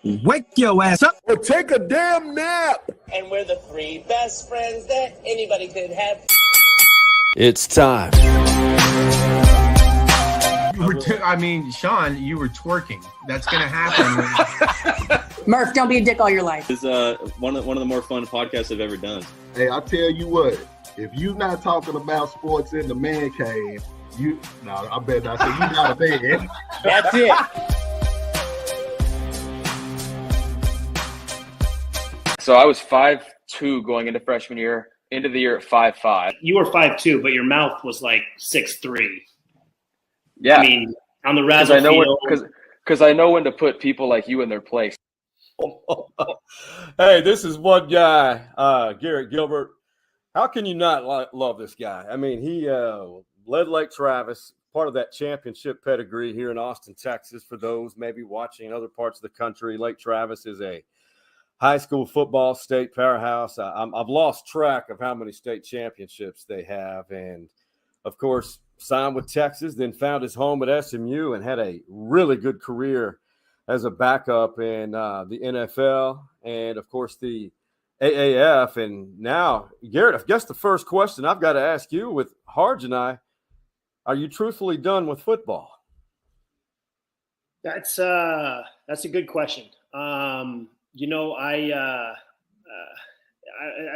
Wake your ass up. Or take a damn nap. And we're the three best friends that anybody could have. It's time. Sean, you were twerking. That's going to happen. Murph, don't be a dick all your life. It's one of the more fun podcasts I've ever done. Hey, I tell you what, if you're not talking about sports in the man cave, I bet not say you not a bed. That's it. So I was 5'2" going into freshman year, into the year at 5'5". You were 5'2", but your mouth was like 6'3". Yeah. I mean, on the razzle field. Because I know when to put people like you in their place. Hey, this is one guy, Garrett Gilbert. How can you not love this guy? I mean, he led Lake Travis, part of that championship pedigree here in Austin, Texas. For those maybe watching in other parts of the country, Lake Travis is a high school football state powerhouse. I've lost track of how many state championships they have. And, of course, signed with Texas, then found his home at SMU and had a really good career as a backup in the NFL and, of course, the AAF. And now, Garrett, I guess the first question I've got to ask you with Hardge and I, are you truthfully done with football? That's a good question. I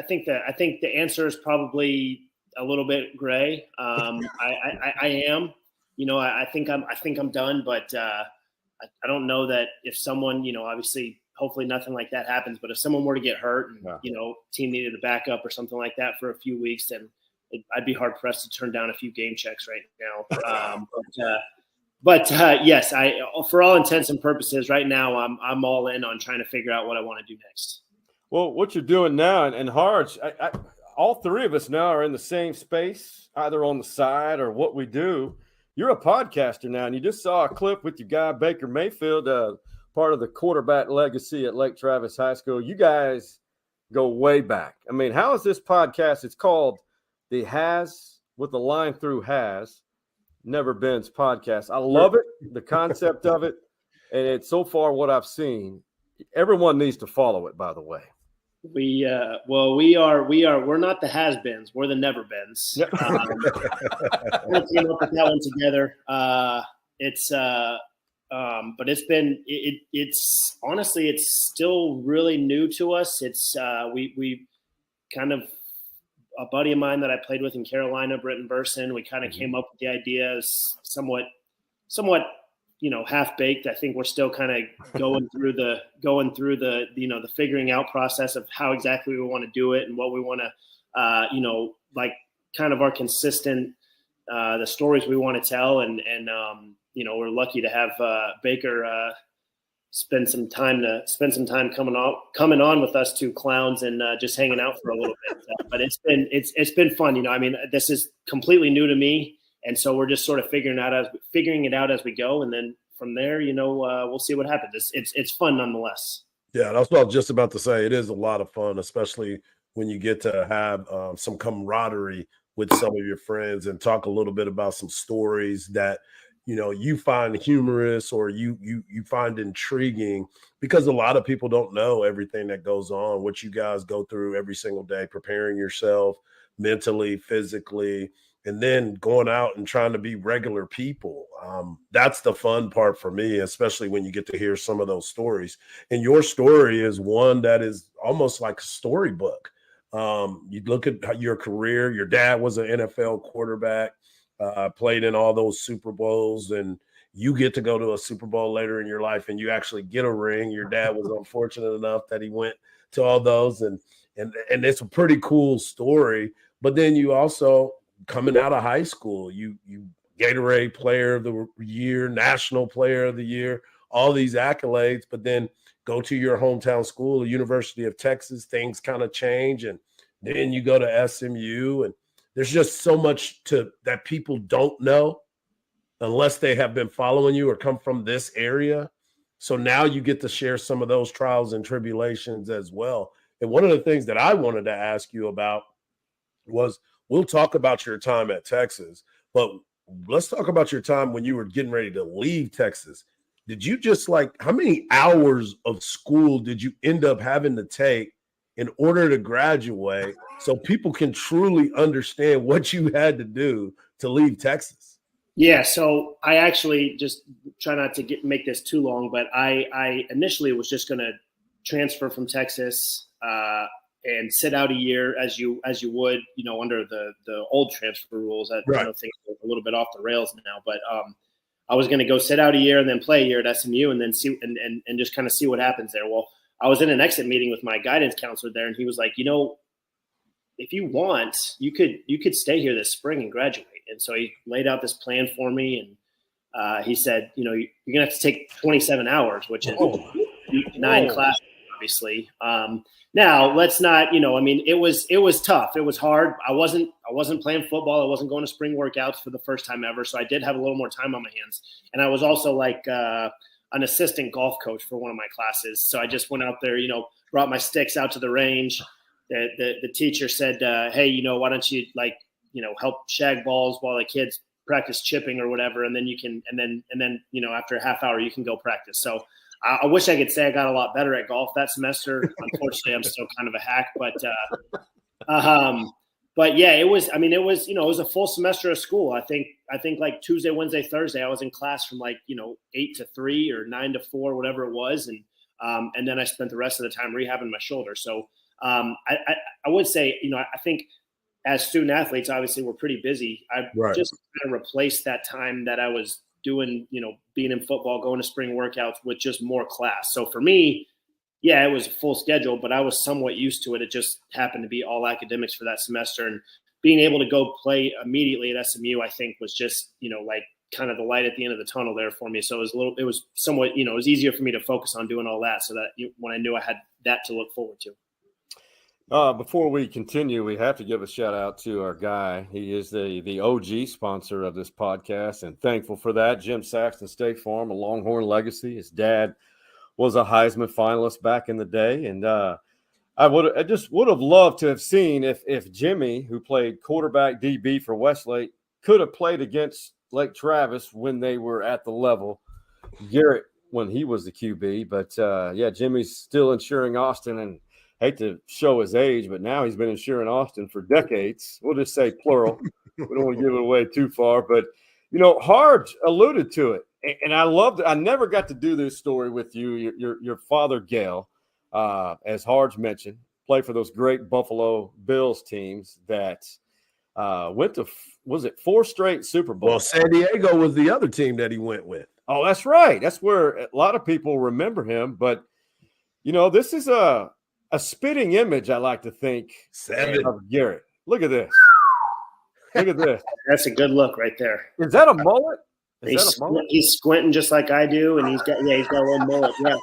think the answer is probably a little bit gray. I am, I think I'm done, but I don't know that if someone, obviously, hopefully nothing like that happens, but if someone were to get hurt and, team needed a backup or something like that for a few weeks, then I'd be hard pressed to turn down a few game checks right now. But yes, for all intents and purposes, right now I'm all in on trying to figure out what I want to do next. Well, what you're doing now, and Hardge, all three of us now are in the same space, either on the side or what we do. You're a podcaster now, and you just saw a clip with your guy Baker Mayfield, part of the quarterback legacy at Lake Travis High School. You guys go way back. I mean, how is this podcast? It's called the Has with the line through Has Never Been's podcast. I love it, the concept of it, and it's so far what I've seen. Everyone needs to follow it, by the way. We're not the has-beens. We're the never-beens. Let's get up with that one together. But it's honestly, it's still really new to us. It's we kind of, a buddy of mine that I played with in Carolina, Britton Burson, we kind of came up with the idea as somewhat, half-baked. I think we're still kind of going through the the figuring out process of how exactly we want to do it and what we want to, kind of our consistent, the stories we want to tell. And we're lucky to have Baker spend some time coming on with us two clowns and just hanging out for a little bit. But it's been fun. This is completely new to me. And so we're just sort of figuring it out as we go. And then from there, we'll see what happens. It's fun nonetheless. Yeah, that's what I was just about to say. It is a lot of fun, especially when you get to have some camaraderie with some of your friends and talk a little bit about some stories that, you find humorous or you find intriguing, because a lot of people don't know everything that goes on, what you guys go through every single day, preparing yourself mentally, physically, and then going out and trying to be regular people. That's the fun part for me, especially when you get to hear some of those stories. And your story is one that is almost like a storybook. You look at your career. Your dad was an NFL quarterback, played in all those Super Bowls, and you get to go to a Super Bowl later in your life and you actually get a ring. Your dad was unfortunate enough that he went to all those, and it's a pretty cool story. But then you also, coming out of high school, you Gatorade Player of the Year, National Player of the Year, all these accolades, but then go to your hometown school, the University of Texas, things kind of change, and then you go to SMU, and there's just so much that people don't know unless they have been following you or come from this area. So now you get to share some of those trials and tribulations as well. And one of the things that I wanted to ask you about was, we'll talk about your time at Texas, but let's talk about your time when you were getting ready to leave Texas. did you just how many hours of school did you end up having to take in order to graduate so people can truly understand what you had to do to leave Texas? Yeah, so I actually just try not to make this too long, but I initially was just going to transfer from Texas and sit out a year as you would, under the old transfer rules. Right. I know things are a little bit off the rails now, but I was going to go sit out a year and then play a year at SMU and then see and just kind of see what happens there. Well, I was in an exit meeting with my guidance counselor there, and he was like, if you want, you could stay here this spring and graduate. And so he laid out this plan for me, and he said, you're going to have to take 27 hours, which is 9 classes, obviously. Now let's not, it was tough. It was hard. I wasn't playing football. I wasn't going to spring workouts for the first time ever. So I did have a little more time on my hands. And I was also an assistant golf coach for one of my classes. So I just went out there, brought my sticks out to the range. The teacher said, hey, why don't you help shag balls while the kids practice chipping or whatever. And then you can, and then, after a half hour, you can go practice. So I wish I could say I got a lot better at golf that semester. Unfortunately, I'm still kind of a hack, but yeah, it was a full semester of school. I think like Tuesday, Wednesday, Thursday, I was in class from 8 to 3 or 9 to 4, whatever it was. And then I spent the rest of the time rehabbing my shoulder. So I would say, I think as student athletes, obviously we're pretty busy. I just kind of replaced that time that I was doing, being in football, going to spring workouts with just more class. So for me, yeah, it was a full schedule, but I was somewhat used to it. It just happened to be all academics for that semester, and being able to go play immediately at SMU, I think was just, kind of the light at the end of the tunnel there for me. So it was somewhat, it was easier for me to focus on doing all that, so that when I knew I had that to look forward to. Before we continue, we have to give a shout out to our guy. He is the OG sponsor of this podcast, and thankful for that. Jim Saxton, State Farm, a Longhorn legacy. His dad was a Heisman finalist back in the day, and I just would have loved to have seen if Jimmy, who played quarterback DB for Westlake, could have played against Lake Travis when they were at the level. Garrett when he was the QB, but yeah, Jimmy's still insuring Austin, and hate to show his age, but now he's been insuring Austin for decades. We'll just say plural. We don't want to give it away too far, but Hardge alluded to it, and I loved it. I never got to do this story with you. Your father, Gale, as Hardge mentioned, played for those great Buffalo Bills teams that went to, was it 4 straight Super Bowls? Well, San Diego was the other team that he went with. Oh, that's right. That's where a lot of people remember him. But this is a spitting image, I like to think, of Garrett. Look at this. Look at this. That's a good look right there. Is that a mullet? He's squinting just like I do, and he's got a little mullet. Yeah.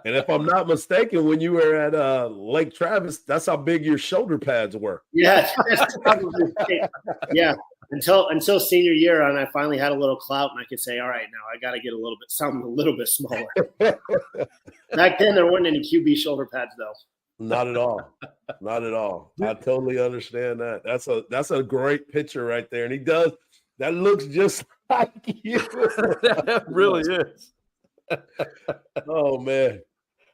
And if I'm not mistaken, when you were at Lake Travis, that's how big your shoulder pads were. Yeah. Yeah. Until senior year, and I finally had a little clout, and I could say, all right, now I got to get something a little bit smaller. Back then, there weren't any QB shoulder pads, though. Not at all. Not at all. I totally understand that. That's a great picture right there. And that looks just like you. That really is. Oh, man.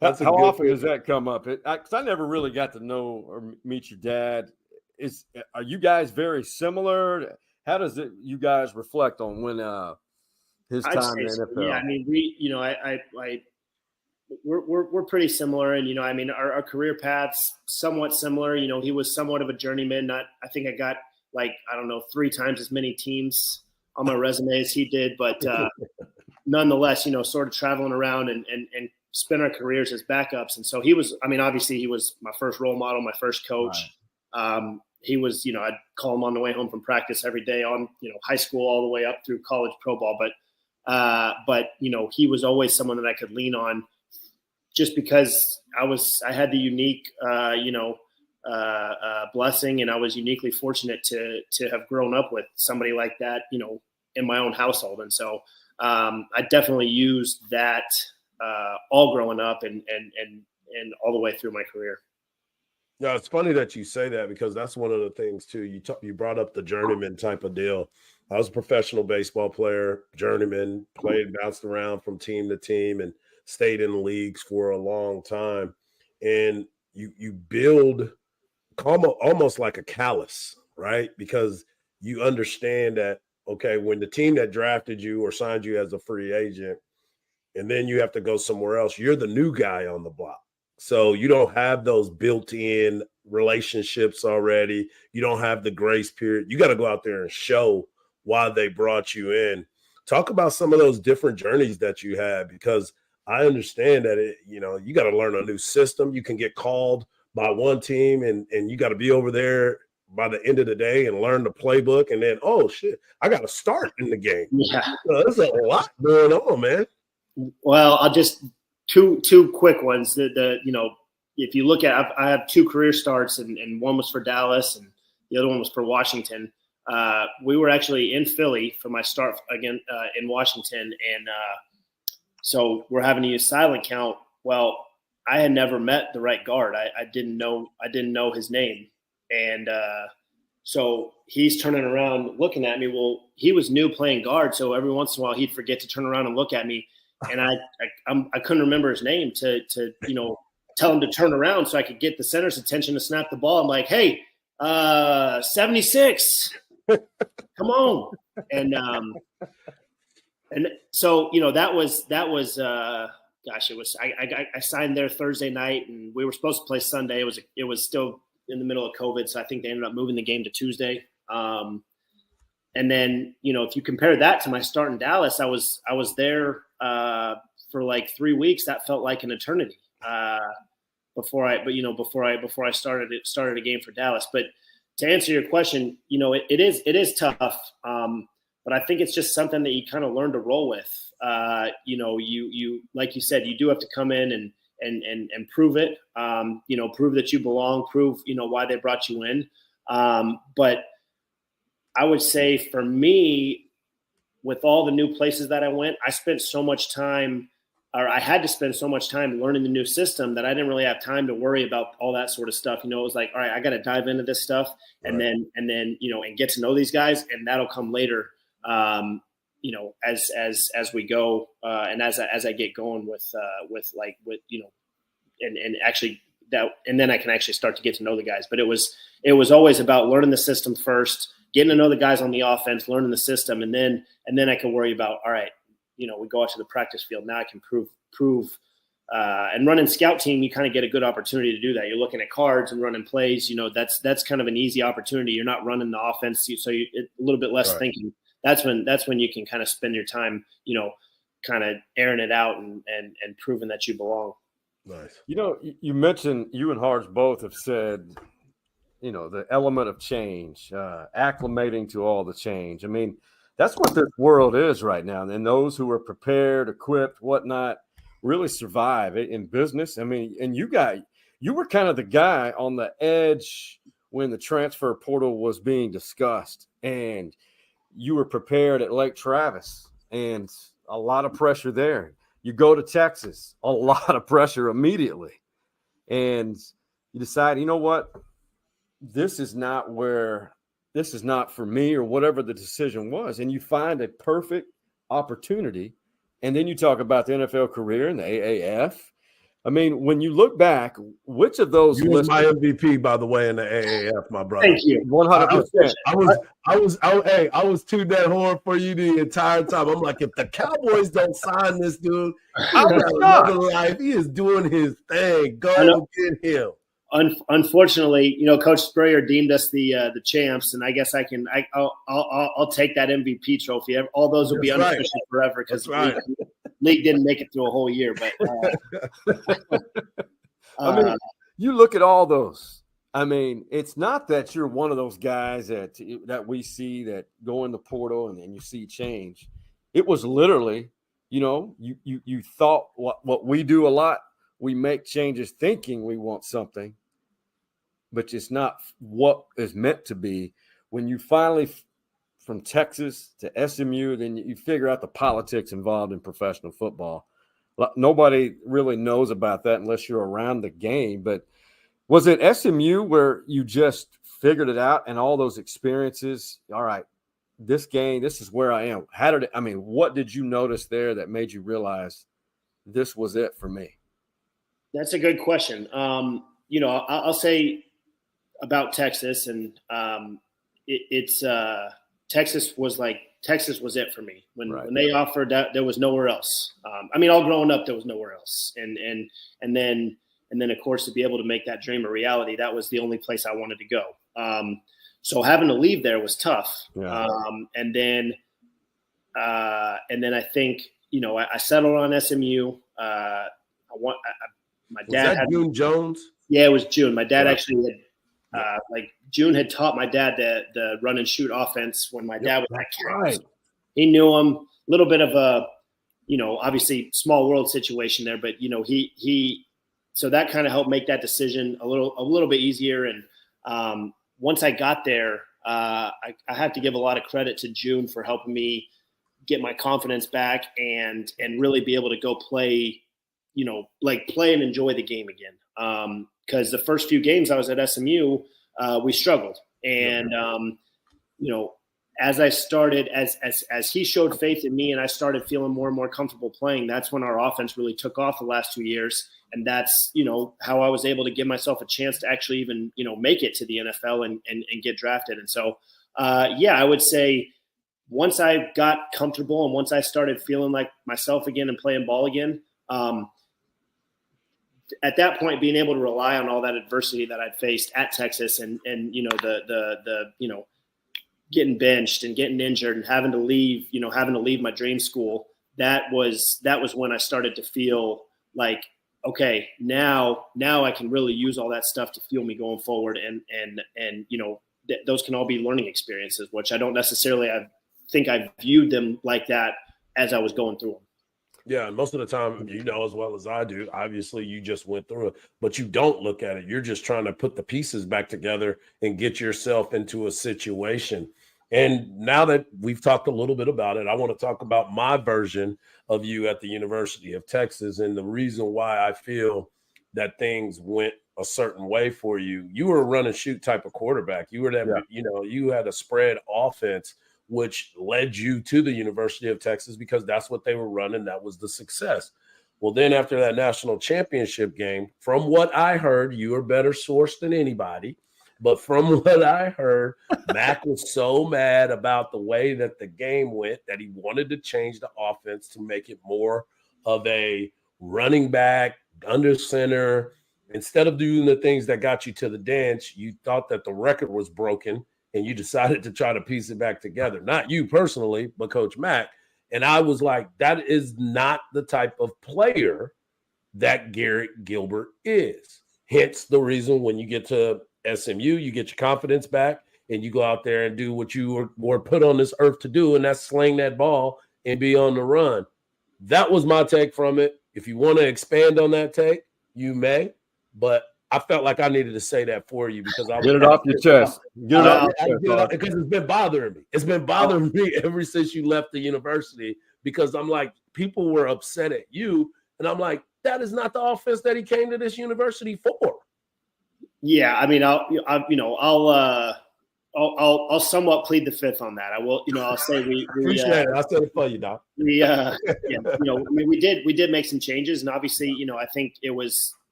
How often does that come up? Because I never really got to know or meet your dad. Are you guys very similar? How does you guys reflect on when his time in the NFL? Yeah, I mean, we're pretty similar, and our career paths somewhat similar. He was somewhat of a journeyman. I think I got 3 times as many teams on my resume as he did, but nonetheless, sort of traveling around and spent our careers as backups. And so he was, obviously he was my first role model, my first coach. Right. He was, I'd call him on the way home from practice every day on, high school all the way up through college pro ball. But he was always someone that I could lean on just because I had the unique, blessing, and I was uniquely fortunate to have grown up with somebody like that, in my own household. And so I definitely used that all growing up and all the way through my career. Yeah, it's funny that you say that because that's one of the things too. You brought up the journeyman type of deal. I was a professional baseball player, journeyman, played, bounced around from team to team, and stayed in the leagues for a long time. And you build almost like a callus, right? Because you understand that, okay, when the team that drafted you or signed you as a free agent, and then you have to go somewhere else, you're the new guy on the block. So you don't have those built-in relationships already. You don't have the grace period. You got to go out there and show why they brought you in. Talk about some of those different journeys that you had, because I understand that you got to learn a new system. You can get called by one team and you got to be over there by the end of the day and learn the playbook. And then, oh shit, I got to start in the game. Yeah. There's a lot going on, man. Well, I'll just two quick ones. If you look at, I have 2 career starts, and one was for Dallas, and the other one was for Washington. We were actually in Philly for my start again in Washington, and so we're having to use silent count. Well, I had never met the right guard. I didn't know his name, and so he's turning around looking at me. Well, he was new playing guard, so every once in a while he'd forget to turn around and look at me. And I couldn't remember his name to tell him to turn around so I could get the center's attention to snap the ball. I'm like, hey, 76, come on. And so, that was gosh, it was, I signed there Thursday night and we were supposed to play Sunday. It was still in the middle of COVID. So I think they ended up moving the game to Tuesday. And then, if you compare that to my start in Dallas, I was there for like 3 weeks. That felt like an eternity before I started a game for Dallas. But to answer your question, it is tough. But I think it's just something that you kind of learn to roll with. You like you said, you do have to come in and prove it. Prove that you belong. Prove why they brought you in. But I would say for me, with all the new places that I went, I spent so much time, or I had to spend so much time learning the new system that I didn't really have time to worry about all that sort of stuff. It was like, all right, I got to dive into this stuff and then and get to know these guys, and that'll come later. As we go, and as I get going and actually that, and then I can actually start to get to know the guys. But it was always about learning the system first, getting to know the guys on the offense, learning the system, and then I can worry about, all right, we go out to the practice field. Now I can prove, and running scout team, you kind of get a good opportunity to do that. You're looking at cards and running plays. That's kind of an easy opportunity. You're not running the offense, so a little bit less thinking. That's when you can kind of spend your time, kind of airing it out and proving that you belong. Nice. You mentioned, you and Hardge both have said, the element of change, acclimating to all the change. I mean, that's what this world is right now. And those who are prepared, equipped, whatnot, really survive in business. I mean, and you were kind of the guy on the edge when the transfer portal was being discussed, and you were prepared at Lake Travis, and a lot of pressure there. You go to Texas, a lot of pressure immediately. And you decide, you know what? This is not for me, or whatever the decision was. And you find a perfect opportunity. And then you talk about the NFL career and the AAF. I mean, when you look back, which of those you was my MVP, by the way, in the AAF, my brother. Thank you. 100%. I was tooting that horn for you the entire time. I'm like, if the Cowboys don't sign this dude, I'm another life. He is doing his thing. Go get him. Unfortunately, Coach Sprayer deemed us the champs, and I guess I'll take that MVP trophy. All those will be unofficial forever because the league didn't make it through a whole year. But I mean, you look at all those. I mean, it's not that you're one of those guys that we see that go in the portal and then you see change. It was literally, you thought what we do a lot. We make changes thinking we want something, but it's not what is meant to be. When you finally, from Texas to SMU, then you figure out the politics involved in professional football. Nobody really knows about that unless you're around the game. But Was it SMU where you just figured it out and all those experiences? All right, this game, this is where I am. What did you notice there that made you realize this was it for me? That's a good question. I'll say about Texas, and Texas was it for me. When they offered that, there was nowhere else. All growing up, there was nowhere else. And then of course, to be able to make that dream a reality, that was the only place I wanted to go. So having to leave there was tough. Yeah. And then I think, I settled on SMU. My dad had June Jones. Yeah, it was June. My dad actually had, June had taught my dad the run and shoot offense when my dad was at camp. Right. He knew him. A little bit of a, obviously small world situation there, but so that kind of helped make that decision a little bit easier. And once I got there, I have to give a lot of credit to June for helping me get my confidence back and really be able to go play, play and enjoy the game again. Because the first few games I was at SMU, we struggled. And, as I started, as he showed faith in me and I started feeling more and more comfortable playing, that's when our offense really took off the last 2 years. And that's, how I was able to give myself a chance to actually even, make it to the NFL and get drafted. And so, I would say once I got comfortable and once I started feeling like myself again and playing ball again, at that point, being able to rely on all that adversity that I'd faced at Texas and the getting benched and getting injured and having to leave my dream school, that was when I started to feel like, okay, now I can really use all that stuff to fuel me going forward. And those can all be learning experiences, which I don't necessarily, I think I viewed them like that as I was going through them. Yeah, and most of the time, as well as I do, obviously you just went through it, but you don't look at it. You're just trying to put the pieces back together and get yourself into a situation. And now that we've talked a little bit about it, I want to talk about my version of you at the University of Texas and the reason why I feel that things went a certain way for you. You were a run and shoot type of quarterback. You were that, you had a spread offense, which led you to the University of Texas because that's what they were running. That was the success. Well, then after that national championship game, from what I heard, you were better sourced than anybody. But from what I heard, Mac was so mad about the way that the game went that he wanted to change the offense to make it more of a running back, under center. Instead of doing the things that got you to the dance, you thought that the record was broken and you decided to try to piece it back together. Not you personally, but Coach Mac. And I was like, that is not the type of player that Garrett Gilbert is. Hence the reason when you get to SMU, you get your confidence back and you go out there and do what you were put on this earth to do, and that's sling that ball and be on the run. That was my take from it. If you want to expand on that take, you may, but I felt like I needed to say that for you because I was get it off your chest. Get it off your chest. Because it's been bothering me. It's been bothering me ever since you left the university because I'm like, people were upset at you, and I'm like, that is not the offense that he came to this university for. Yeah, I mean, I'll somewhat plead the fifth on that. I will, I'll say we appreciate it. I said it for you, Doc. We did make some changes, and obviously, I think it was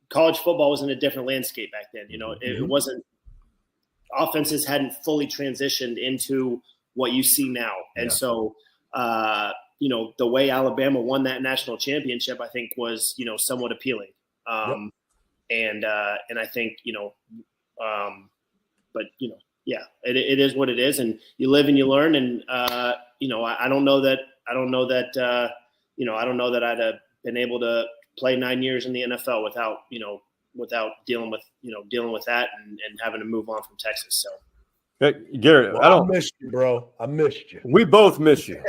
college football was in a different landscape back then. It wasn't offenses hadn't fully transitioned into what you see now, and so the way Alabama won that national championship, I think was somewhat appealing. And I think, but it is what it is, and you live and you learn. And I don't know that I'd have been able to play 9 years in the NFL without dealing with that and having to move on from Texas. So, hey, Garrett, I missed you, bro. I missed you. We both miss you.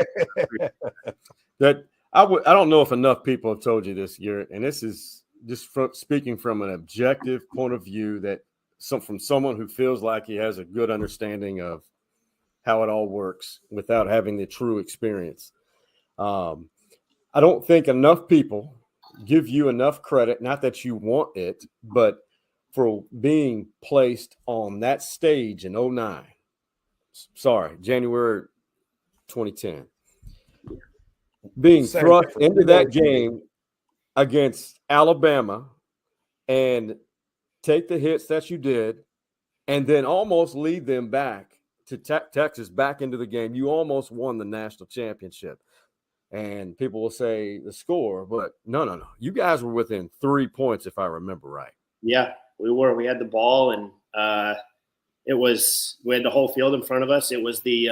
That I don't know if enough people have told you this, Garrett, and this is just speaking from an objective point of view from someone who feels like he has a good understanding of how it all works without having the true experience. I don't think enough people give you enough credit, not that you want it, but for being placed on that stage in 09. Sorry, January 2010. Being thrust into that game against Alabama and take the hits that you did and then almost lead them back to Texas back into the game. You almost won the national championship. And people will say the score, but no. You guys were within 3 points, if I remember right. Yeah, we were. We had the ball, and we had the whole field in front of us. It was the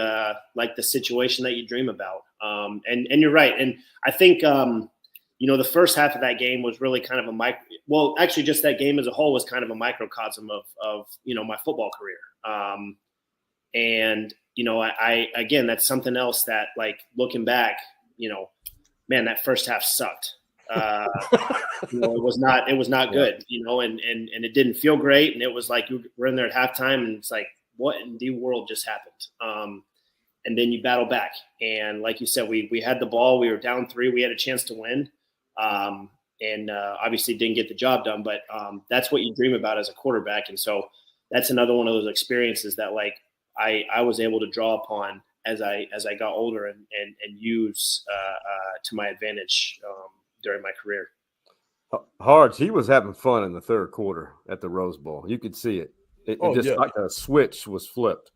the situation that you dream about. And you're right. And I think the first half of that game was really kind of actually just that game as a whole was kind of a microcosm of my football career. And I again, that's something else that, like, looking back, man, that first half sucked. It was not good, and it didn't feel great. And it was like we're in there at halftime, and it's like, what in the world just happened? And then you battle back, and like you said, we had the ball, we were down 3, we had a chance to win, and obviously didn't get the job done. But that's what you dream about as a quarterback, and so that's another one of those experiences that, like, I was able to draw upon as I got older and use to my advantage during my career. Hardge, he was having fun in the third quarter at the Rose Bowl. You could see it. Like a switch was flipped.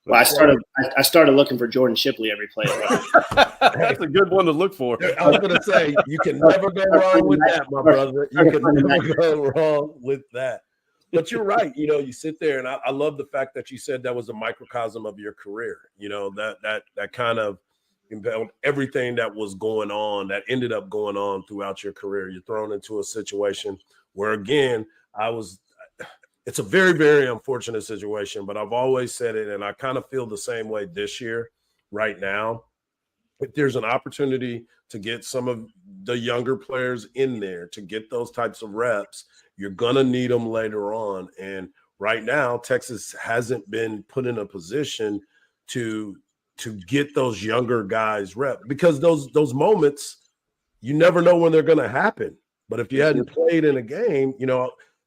Well, I started looking for Jordan Shipley every play. That's a good one to look for. I was going to say, you can never go wrong with that, my brother. You can never go wrong with that. But you're right. You sit there, and I love the fact that you said that was a microcosm of your career. That kind of everything that was going on, that ended up going on throughout your career. You're thrown into a situation where, again, it's a very, very unfortunate situation, but I've always said it, and I kind of feel the same way this year right now. If there's an opportunity to get some of the younger players in there to get those types of reps, you're going to need them later on. And right now, Texas hasn't been put in a position to get those younger guys rep, because those moments, you never know when they're going to happen. But if you hadn't played in a game,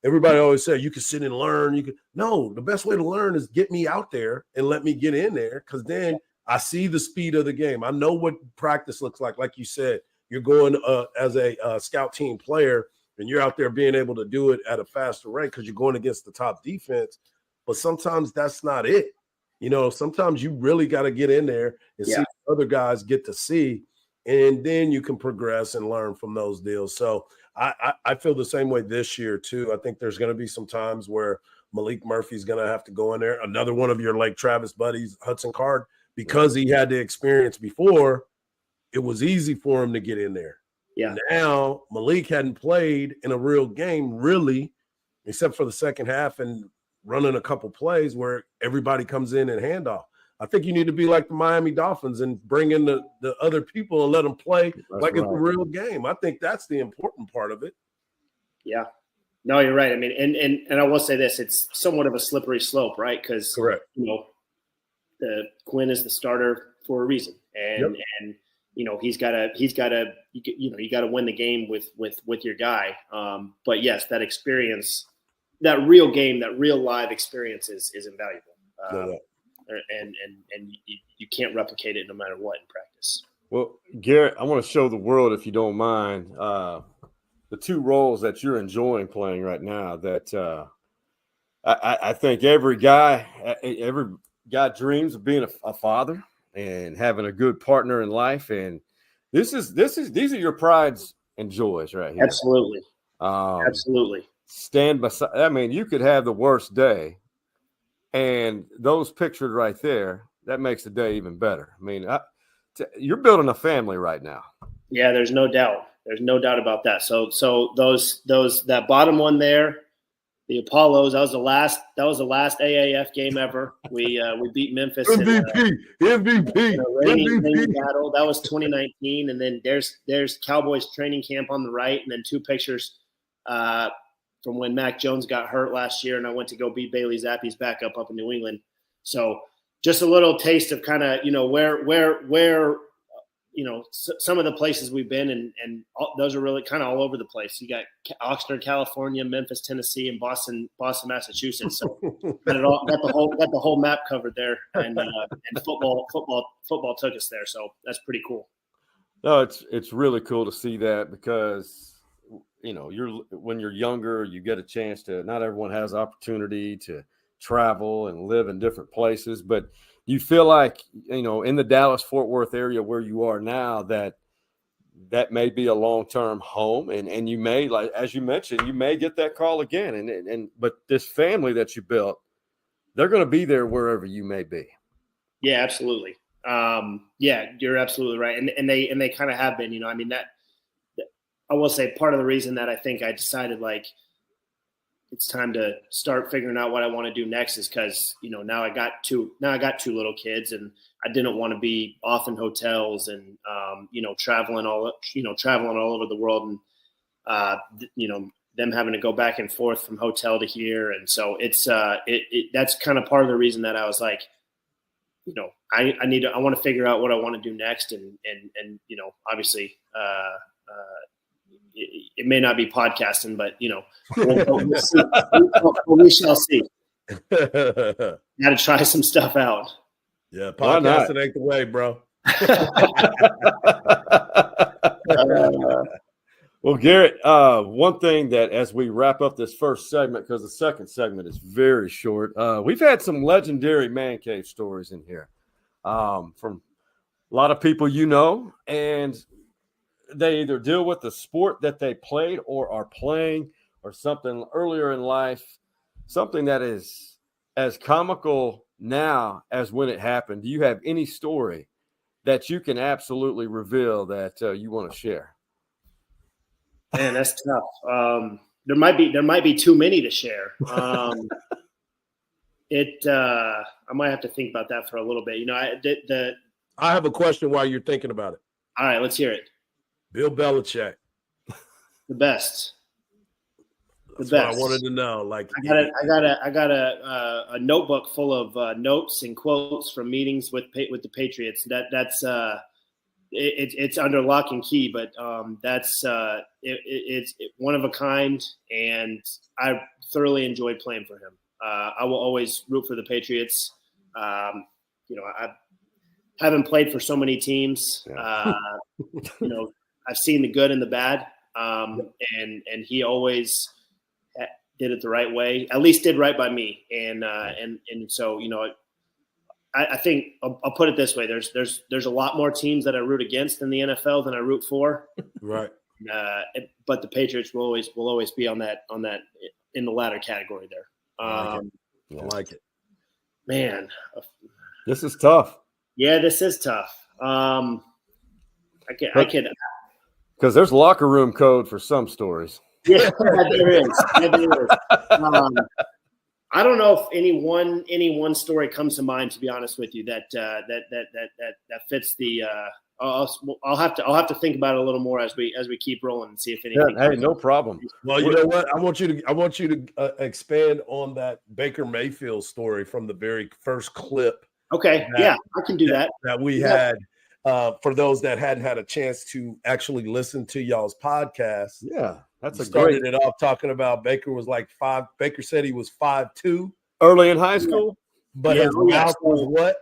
everybody always say you can sit and learn. No, the best way to learn is get me out there and let me get in there, because then I see the speed of the game. I know what practice looks like. Like you said, you're going as a scout team player, and you're out there being able to do it at a faster rate because you're going against the top defense. But sometimes that's not it. Sometimes you really got to get in there and see what other guys get to see, and then you can progress and learn from those deals. So I feel the same way this year too. I think there's going to be some times where Malik Murphy's going to have to go in there. Another one of your Lake Travis buddies, Hudson Card, because he had the experience before, it was easy for him to get in there. Yeah. Now Malik hadn't played in a real game, really, except for the second half and running a couple plays where everybody comes in and handoff. I think you need to be like the Miami Dolphins and bring in the other people and let them play it's a real game. I think that's the important part of it. Yeah. No, you're right. I mean, and I will say this, it's somewhat of a slippery slope, right? Because, correct. The Quinn is the starter for a reason. And he's got to you got to win the game with your guy. But yes, that experience, that real game, that real live experience is invaluable. And you can't replicate it no matter what in practice. Well, Garrett, I want to show the world, if you don't mind, the two roles that you're enjoying playing right now. That I think every guy dreams of being a father and having a good partner in life, and these are your prides and joys right here. Absolutely, absolutely. Stand beside. I mean, you could have the worst day, and those pictured right there, that makes the day even better. I mean, you're building a family right now. Yeah, there's no doubt. There's no doubt about that. So that bottom one there, the Apollos, that was the last AAF game ever. We beat Memphis. MVP. Rainy battle. That was 2019. And then there's Cowboys training camp on the right, and then two pictures from when Mac Jones got hurt last year, and I went to go beat Bailey Zappi's backup up in New England. So just a little taste of kind of, where some of the places we've been, and those are really kind of all over the place. You got Oxnard, California, Memphis, Tennessee, and Boston, Massachusetts. So got the whole map covered there, and football took us there. So that's pretty cool. No, it's really cool to see that because when you're younger, you get a chance to. Not everyone has opportunity to travel and live in different places, but you feel like, in the Dallas-Fort Worth area where you are now, that may be a long-term home, and you may, like as you mentioned, you may get that call again. But this family that you built, they're going to be there wherever you may be. Yeah, absolutely. Yeah, you're absolutely right, and they kind of have been. That I will say part of the reason that I think I decided it's time to start figuring out what I want to do next is because, now I got two little kids, and I didn't want to be off in hotels and, traveling all over the world, and, them having to go back and forth from hotel to here. And so that's kind of part of the reason that I was like, I want to figure out what I want to do next. And obviously, it may not be podcasting, but we shall see. Got to try some stuff out. Yeah, podcasting ain't the way, bro. Well, Garrett, one thing that as we wrap up this first segment, because the second segment is very short, we've had some legendary man cave stories in here from a lot of people and they either deal with the sport that they played or are playing or something earlier in life, something that is as comical now as when it happened. Do you have any story that you can absolutely reveal that you want to share? Man, that's tough. There might be too many to share. I might have to think about that for a little bit. I have a question while you're thinking about it. All right, let's hear it. Bill Belichick. The best. That's what I wanted to know. I got a notebook full of notes and quotes from meetings with the Patriots. That's it's under lock and key, but it's one of a kind, and I thoroughly enjoyed playing for him. I will always root for the Patriots. I haven't played for so many teams. I've seen the good and the bad, and he always did it the right way. At least did right by me, and so I think I'll put it this way: there's a lot more teams that I root against in the NFL than I root for. Right. But the Patriots will always be on that in the latter category there. I like it. Man, this is tough. Yeah, this is tough. I can. Because there's locker room code for some stories. Yeah, there is. I don't know if any one story comes to mind, to be honest with you, that fits the. I'll have to think about it a little more as we keep rolling and see if anything. Yeah, hey, no problem. Well, you know what? I want you to expand on that Baker Mayfield story from the very first clip. Okay, I can do that. That we had. For those that hadn't had a chance to actually listen to y'all's podcast. Yeah, started it off talking about Baker was like 5. Baker said he was 5'2" early in high school, but his mouth was what?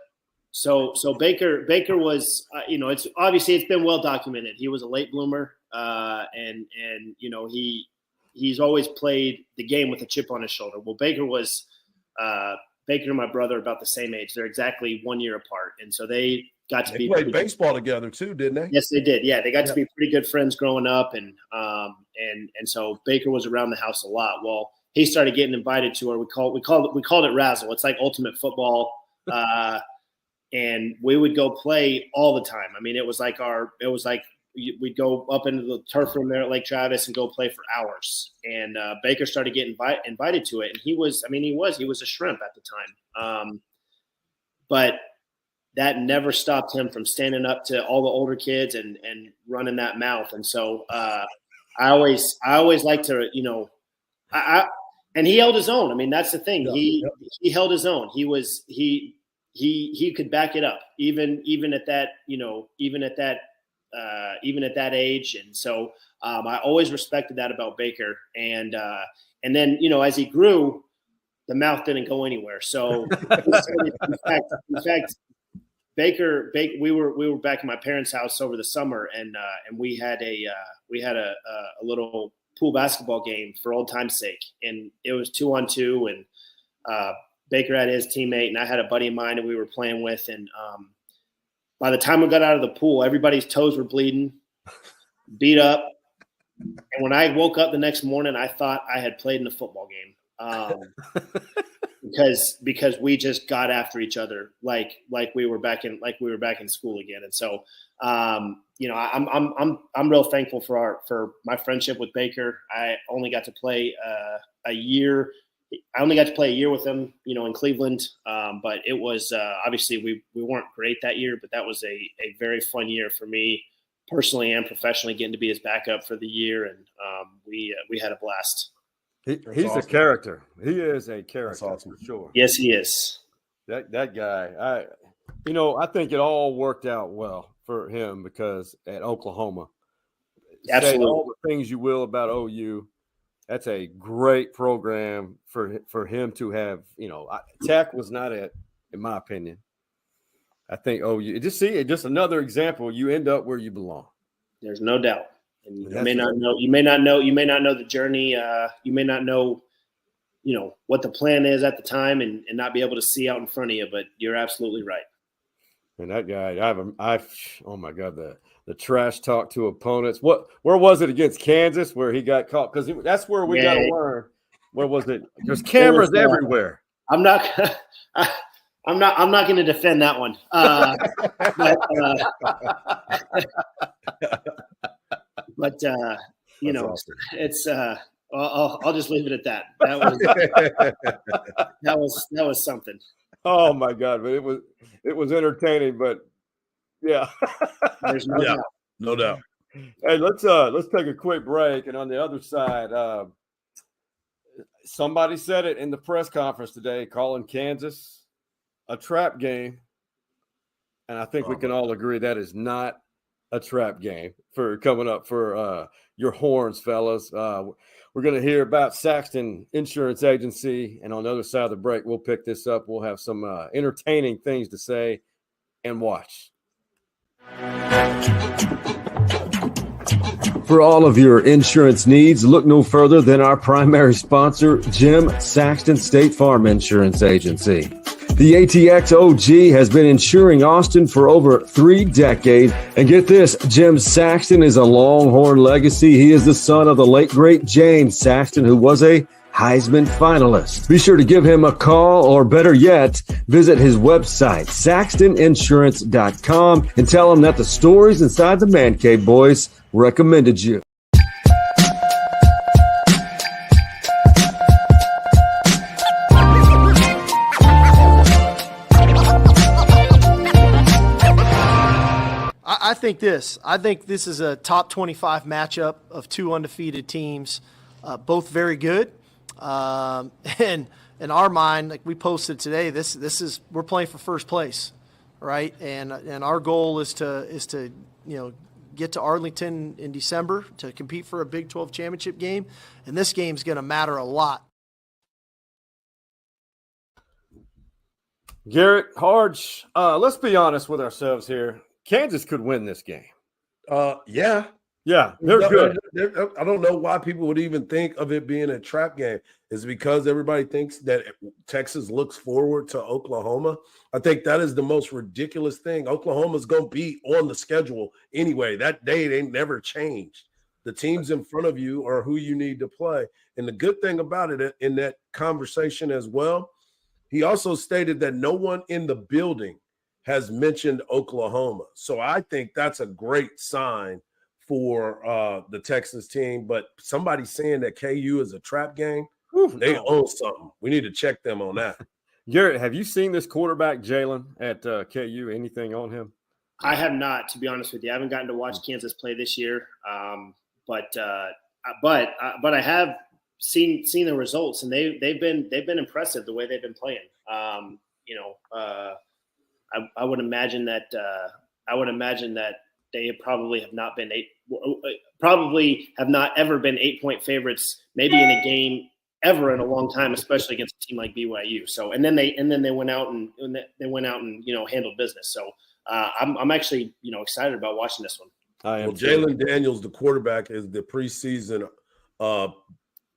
So Baker was, it's been well documented. He was a late bloomer, and he's always played the game with a chip on his shoulder. Well, Baker and my brother are about the same age. They're exactly 1 year apart, and so they played baseball together too, didn't they? Yes, they did. Yeah, they got to be pretty good friends growing up, and so Baker was around the house a lot. Well, he started getting invited to, or we called it Razzle. It's like ultimate football, and we would go play all the time. I mean, it was like we'd go up into the turf room there at Lake Travis and go play for hours. And Baker started getting invited to it, and he was a shrimp at the time, but that never stopped him from standing up to all the older kids and running that mouth. And so I always like to, and he held his own. I mean, that's the thing. He held his own. He could back it up even at that, even at that even at that age. And so I always respected that about Baker. And then, as he grew, the mouth didn't go anywhere. So in fact, Baker, we were back in my parents' house over the summer, and we had a little pool basketball game for old time's sake, and it was 2-on-2, and Baker had his teammate, and I had a buddy of mine that we were playing with, and by the time we got out of the pool, everybody's toes were bleeding, beat up, and when I woke up the next morning, I thought I had played in a football game. Because we just got after each other like we were back in school again. And so I'm real thankful for my friendship with Baker. I only got to play a year. I only got to play a year with him, in Cleveland. But it was obviously we weren't great that year, but that was a very fun year for me personally and professionally, getting to be his backup for the year, and we had a blast. He's awesome. A character. He is a character. That's awesome. For sure. Yes, he is. That guy. I think it all worked out well for him because at Oklahoma, absolutely, say all the things you will about OU, that's a great program for him to have. Tech was not it, in my opinion. I think OU. Just another example. You end up where you belong. There's no doubt. And you may not know the journey. You may not know, what the plan is at the time, and not be able to see out in front of you. But you're absolutely right. And that guy, oh my God, the trash talk to opponents. Where was it against Kansas where he got caught? Because that's where we got to learn. Where was it? There's cameras everywhere. I'm not going to defend that one. But awesome. It's I'll just leave it at that. That was something. Oh my God, but it was entertaining, but yeah. There's no doubt. No doubt. Hey, let's take a quick break, and on the other side, somebody said it in the press conference today, calling Kansas a trap game, and I think we can all agree that is not a trap game for coming up for your horns, fellas. We're going to hear about Saxton Insurance Agency, and on the other side of the break, we'll pick this up. We'll have some entertaining things to say and watch. For all of your insurance needs, look no further than our primary sponsor, Jim Saxton State Farm Insurance Agency. The ATX OG has been insuring Austin for over 3 decades. And get this, Jim Saxton is a Longhorn legacy. He is the son of the late, great James Saxton, who was a Heisman finalist. Be sure to give him a call, or better yet, visit his website, saxtoninsurance.com, and tell him that the stories inside the Man Cave Boys recommended you. I think this is a top 25 matchup of 2 undefeated teams, both very good. And in our mind, like we posted today, this is, we're playing for first place, right? And our goal is to get to Arlington in December to compete for a Big 12 championship game, and this game's going to matter a lot. Garrett, Hardge, let's be honest with ourselves here. Kansas could win this game. Yeah, they're good. I don't know why people would even think of it being a trap game. Is it because everybody thinks that Texas looks forward to Oklahoma? I think that is the most ridiculous thing. Oklahoma's going to be on the schedule anyway. That date ain't never changed. The teams in front of you are who you need to play. And the good thing about it in that conversation as well, he also stated that no one in the building has mentioned Oklahoma. So I think that's a great sign for the Texas team. But somebody saying that KU is a trap game, they own something. We need to check them on that. Garrett, have you seen this quarterback, Jalen, at KU? Anything on him? I have not, to be honest with you. I haven't gotten to watch Kansas play this year. But I have seen the results, and they've been impressive the way they've been playing. I would imagine that they probably have not ever been 8-point favorites, maybe in a game ever in a long time, especially against a team like BYU. So, and then they went out and handled business. So I'm actually, excited about watching this one. Well, Jalen Daniels, the quarterback, is the preseason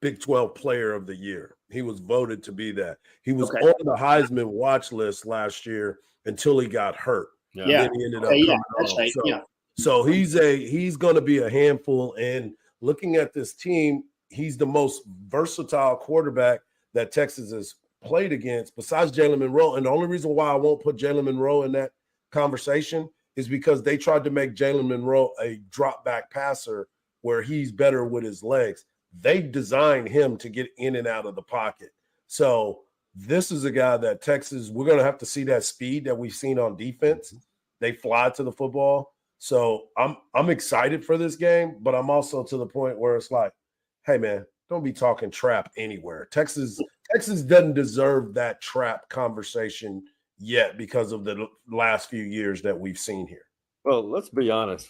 Big 12 Player of the Year. He was voted to be that. He was on the Heisman watch list last year until he got hurt. Yeah. Then he ended up coming that's on. right. So he's going to be a handful. And looking at this team, he's the most versatile quarterback that Texas has played against besides Jalen Monroe. And the only reason why I won't put Jalen Monroe in that conversation is because they tried to make Jalen Monroe a drop back passer where he's better with his legs. They designed him to get in and out of the pocket. So this is a guy that Texas, we're going to have to see that speed that we've seen on defense. They fly to the football. So I'm excited for this game, but I'm also to the point where it's like, hey, man, don't be talking trap anywhere. Texas doesn't deserve that trap conversation yet because of the last few years that we've seen here. Well, let's be honest.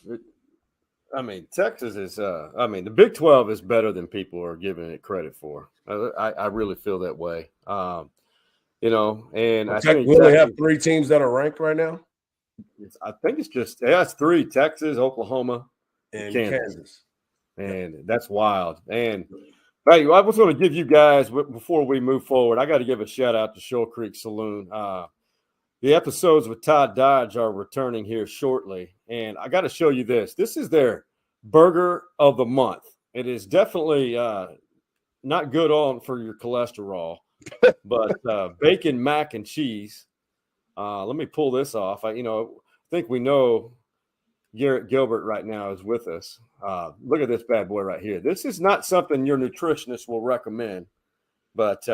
Texas is the Big 12 is better than people are giving it credit for. I really feel that way. And I think we only have 3 teams that are ranked right now. I think it's 3: Texas, Oklahoma, and Kansas. And that's wild. And hey, I was going to give you guys, before we move forward, I got to give a shout out to Shoal Creek Saloon. The episodes with Todd Dodge are returning here shortly. And I got to show you this. This is their burger of the month. It is definitely not good for your cholesterol, but bacon, mac, and cheese. Let me pull this off. I think we know Garrett Gilbert right now is with us. Look at this bad boy right here. This is not something your nutritionist will recommend, but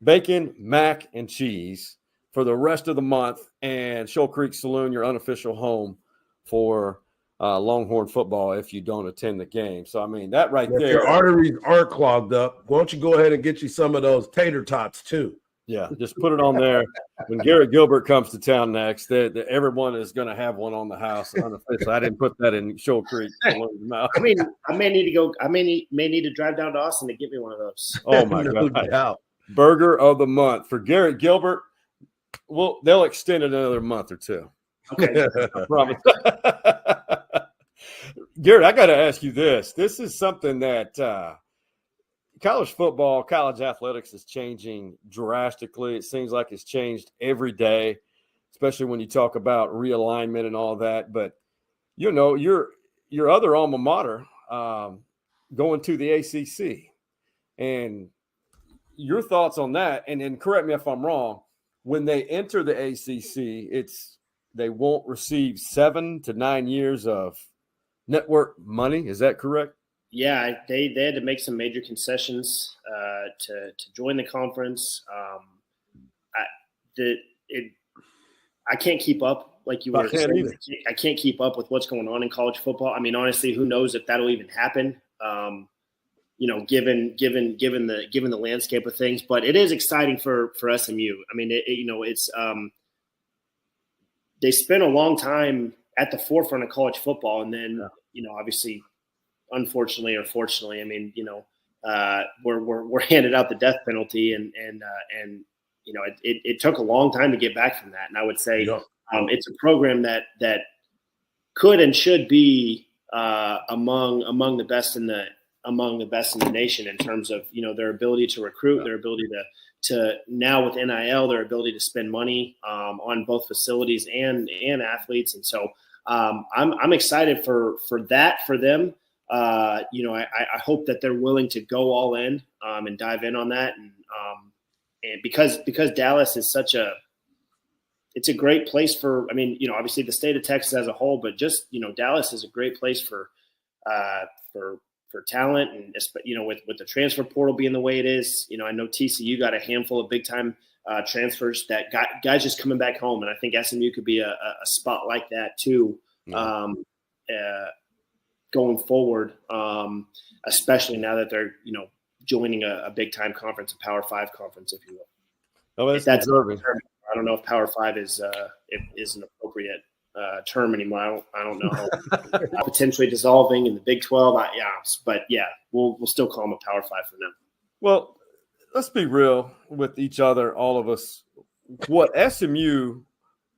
bacon, mac, and cheese for the rest of the month. And Shoal Creek Saloon, your unofficial home for Longhorn football if you don't attend the game. So, that right there. If your arteries aren't clogged up, why don't you go ahead and get you some of those tater tots too? Yeah, just put it on there. When Garrett Gilbert comes to town next, everyone is going to have one on the house unofficial. I didn't put that in Shoal Creek. I may need to go. I may need to drive down to Austin to get me one of those. Oh my God! Burger of the month for Garrett Gilbert. Well, they'll extend it another month or two. Okay, I promise. Garrett, I got to ask you this. This is something that college football, college athletics is changing drastically. It seems like it's changed every day, especially when you talk about realignment and all that. But, your other alma mater going to the ACC. And your thoughts on that, and correct me if I'm wrong, when they enter the ACC, they won't receive 7 to 9 years of network money. Is that correct? Yeah, they had to make some major concessions to join the conference. I can't keep up like you were saying. I can't keep up with what's going on in college football. Honestly, who knows if that'll even happen? Given the landscape of things, but it is exciting for SMU. It's they spent a long time at the forefront of college football, and then obviously, unfortunately or fortunately, we're handed out the death penalty, and it took a long time to get back from that. And I would say it's a program that could and should be among the best in the nation in terms of their ability to recruit, their ability to now with NIL, their ability to spend money on both facilities and athletes. And so I'm excited for that for them. I hope that they're willing to go all in and dive in on that. And because Dallas is it's a great place for, obviously the state of Texas as a whole, but just, Dallas is a great place for talent, and with the transfer portal being the way it is, I know TCU got a handful of big time transfers that guys just coming back home, and I think SMU could be a spot like that too, going forward, especially now that they're joining a big time conference, a Power 5 conference, if you will. Oh, that's deserving. I don't know if Power 5 is an appropriate term anymore. I don't know. Potentially dissolving in the Big 12. But we'll still call them a Power 5 for now. Well, let's be real with each other, all of us. What SMU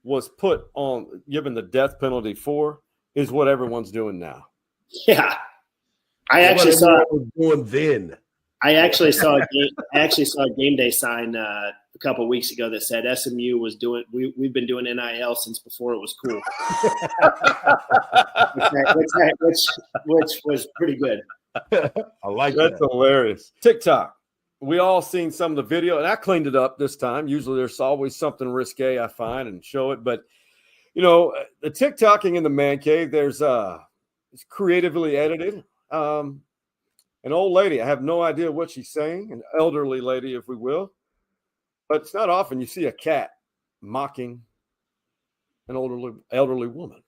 was put on, given the death penalty for, is what everyone's doing now. Yeah, I actually saw doing then. I actually saw a game day sign a couple of weeks ago that said SMU was doing. We've been doing NIL since before it was cool, which was pretty good. I like That's hilarious. TikTok. We all seen some of the video, and I cleaned it up this time. Usually, there's always something risque I find and show it, but the TikToking in the man cave. There's it's creatively edited. An old lady, I have no idea what she's saying, an elderly lady, if we will. But it's not often you see a cat mocking an elderly woman.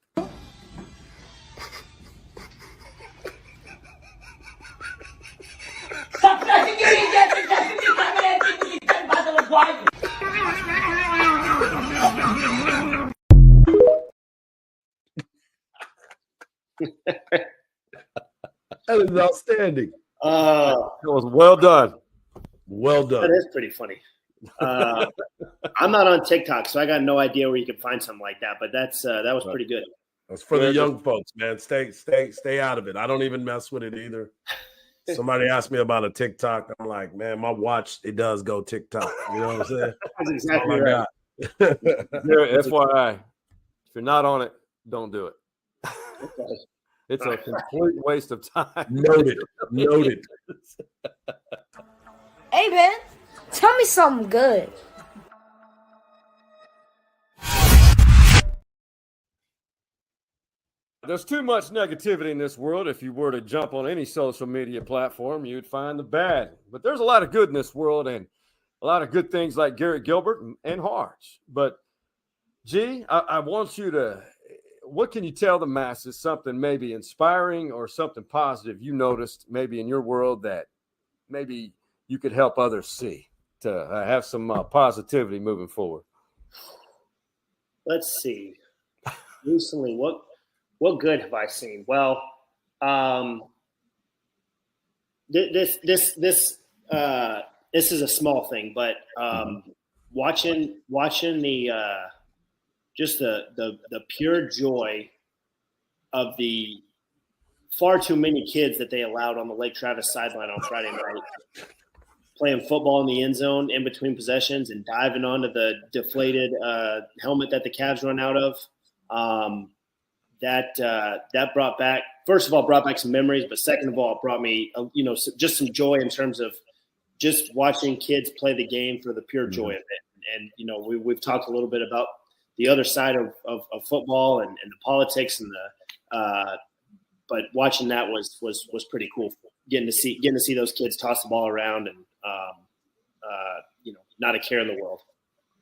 That is outstanding. It was well done. Well done. That is pretty funny. I'm not on TikTok, so I got no idea where you can find something like that. But that was pretty good. That's for the young folks, man. Stay out of it. I don't even mess with it either. Somebody asked me about a TikTok. I'm like, man, my watch, it does go TikTok. You know what I'm saying? That's exactly right. FYI, if you're not on it, don't do it. Okay. It's a complete waste of time. Noted. Hey, man, tell me something good. There's too much negativity in this world. If you were to jump on any social media platform, you'd find the bad. But there's a lot of good in this world, and a lot of good things like Garrett Gilbert and Hardge. But, G, I want you to – what can you tell the masses, something maybe inspiring or something positive you noticed maybe in your world that maybe you could help others see to have some positivity moving forward? Let's see. Recently, what good have I seen? Well, this is a small thing, but watching the just the pure joy of the far too many kids that they allowed on the Lake Travis sideline on Friday night, playing football in the end zone in between possessions and diving onto the deflated helmet that the Cavs run out of. That brought back, first of all, brought back some memories, but second of all, it brought me, just some joy in terms of just watching kids play the game for the pure joy of it. And, we've talked a little bit about the other side of football and the politics and but watching that was pretty cool. Getting to see those kids toss the ball around and not a care in the world.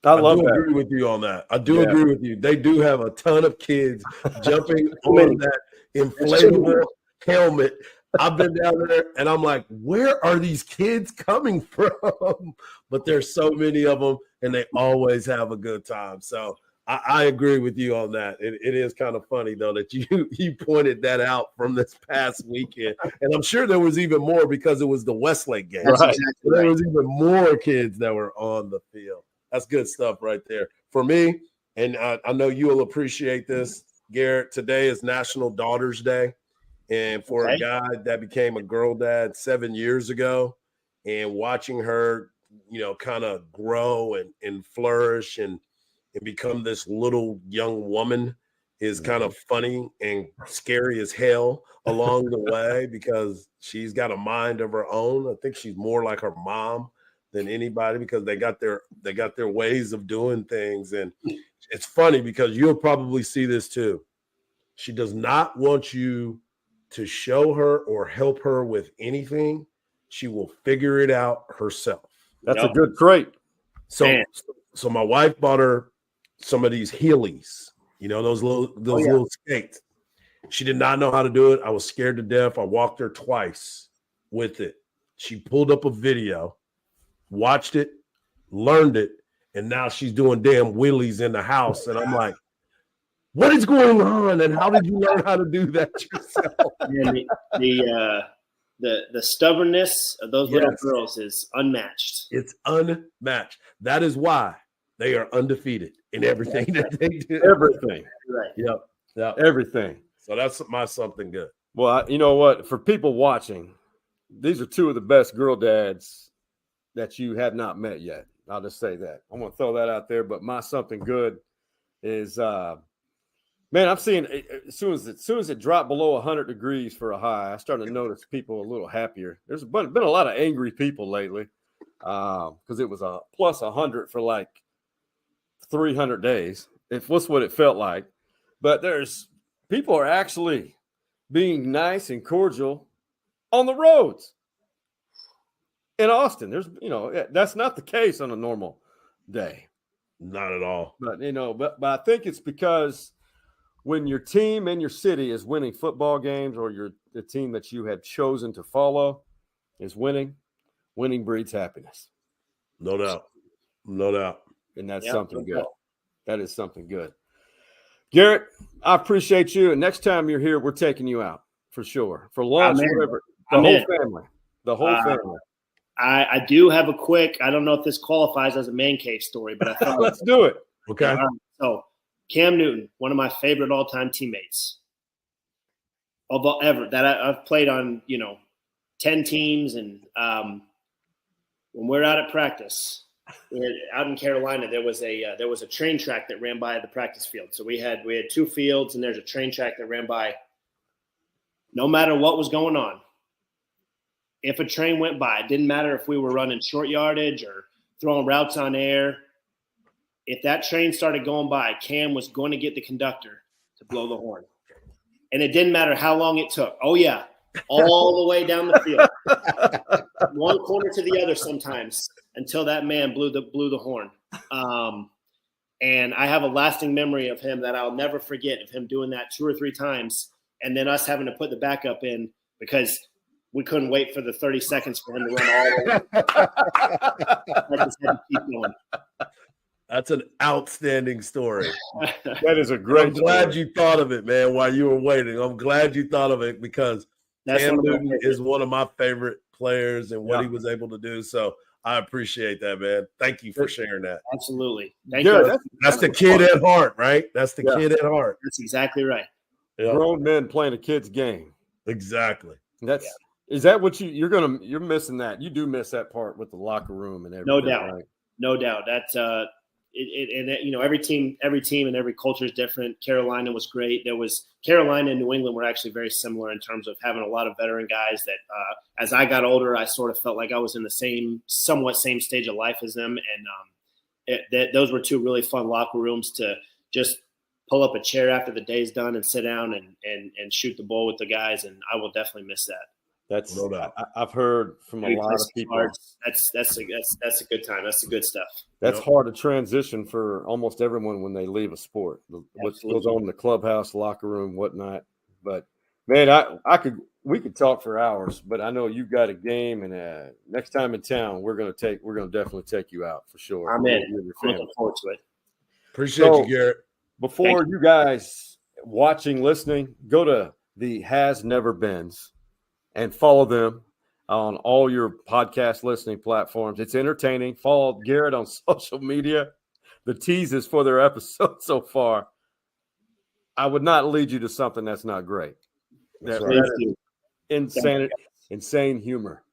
I agree with you on that. I do agree with you. They do have a ton of kids jumping on that inflatable helmet. I've been down there and I'm like, where are these kids coming from? But there's so many of them and they always have a good time. So I agree with you on that. It is kind of funny, though, that you pointed that out from this past weekend. And I'm sure there was even more because it was the Westlake game. Right. Exactly there was even more kids that were on the field. That's good stuff right there. For me, and I know you will appreciate this, Garrett, today is National Daughters Day. And for a guy that became a girl dad 7 years ago and watching her, kind of grow and flourish and become this little young woman is kind of funny and scary as hell along the way because she's got a mind of her own. I think she's more like her mom than anybody because they got their ways of doing things. And it's funny because you'll probably see this too. She does not want you to show her or help her with anything. She will figure it out herself. That's a good trait. So my wife bought her some of these Heelys, those little skates. She did not know how to do it. I was scared to death. I walked her twice with it. She pulled up a video, watched it, learned it, and now she's doing damn wheelies in the house. And I'm like, What is going on, and how did you learn how to do that yourself? And the stubbornness of those little girls is unmatched. It's unmatched. That is why they are undefeated in everything that they do. Everything. Right. Yep. Everything. So that's my something good. Well, you know what? For people watching, these are two of the best girl dads that you have not met yet. I'll just say that. I'm going to throw that out there. But my something good is, man, I'm seeing as soon as it dropped below 100 degrees for a high, I started to notice people a little happier. There's been a lot of angry people lately because it was a plus 100 for like 300 days. What's what it felt like. But people are actually being nice and cordial on the roads in Austin. That's not the case on a normal day. Not at all. But but I think it's because when your team and your city is winning football games, or the team that you have chosen to follow is winning breeds happiness. No doubt. And that's something good. That is something good. Garrett, I appreciate you. And next time you're here, we're taking you out for sure. For lunch, whatever. The whole family. I do have a quick, I don't know if this qualifies as a man cave story, but I thought let's do it. Okay. So Cam Newton, one of my favorite all-time teammates ever that I've played on, 10 teams. And when we're out at practice, out in Carolina, there was a train track that ran by the practice field. So we had 2 fields, and there's a train track that ran by. No matter what was going on, if a train went by, it didn't matter if we were running short yardage or throwing routes on air. If that train started going by, Cam was going to get the conductor to blow the horn. And it didn't matter how long it took. Oh, yeah, all the way down the field, one corner to the other sometimes, until that man blew the horn. And I have a lasting memory of him that I'll never forget, of him doing that 2 or 3 times, and then us having to put the backup in because we couldn't wait for the 30 seconds for him to run all the way. I just had to keep going. That's an outstanding story. That is a great I'm glad you thought of it, man, while you were waiting. I'm glad you thought of it because Cam Newton is one of my favorite players and what he was able to do. So I appreciate that, man. Thank you for sharing that. Absolutely. Thank you. That's the kid at heart, right? That's the kid at heart. That's exactly right. Yeah. Grown men playing a kid's game. Exactly. Is that what you're missing that? You do miss that part with the locker room and everything. No doubt. Right? No doubt. That's every team and every culture is different. Carolina was great. Carolina and New England were actually very similar in terms of having a lot of veteran guys that as I got older, I sort of felt like I was in the somewhat same stage of life as them. And those were 2 really fun locker rooms to just pull up a chair after the day's done and sit down and shoot the ball with the guys. And I will definitely miss that. That's I've heard from a lot of people. That's a good time. That's the good stuff. That's hard to transition for almost everyone when they leave a sport. What goes on in the clubhouse, locker room, whatnot. But man, we could talk for hours. But I know you've got a game, and next time in town, we're gonna definitely take you out for sure. I'm in. Looking forward to it. Appreciate you, Garrett. Before you guys watching, listening, go to the Has Never Beens and follow them on all your podcast listening platforms. It's entertaining. Follow Garrett on social media. The teases for their episode so far. I would not lead you to something that's not great. That is insane humor.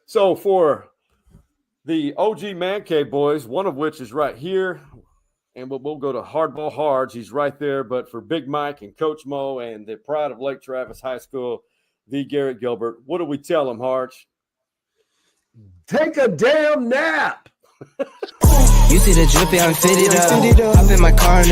So for the OG Man Cave boys, one of which is right here, and we'll go to Hardball Hardge. He's right there. But for Big Mike and Coach Mo and the pride of Lake Travis High School, the Garrett Gilbert, what do we tell him, Hardge? Take a damn nap. You see the drip, yeah, I'm fitted up. Hop in my car and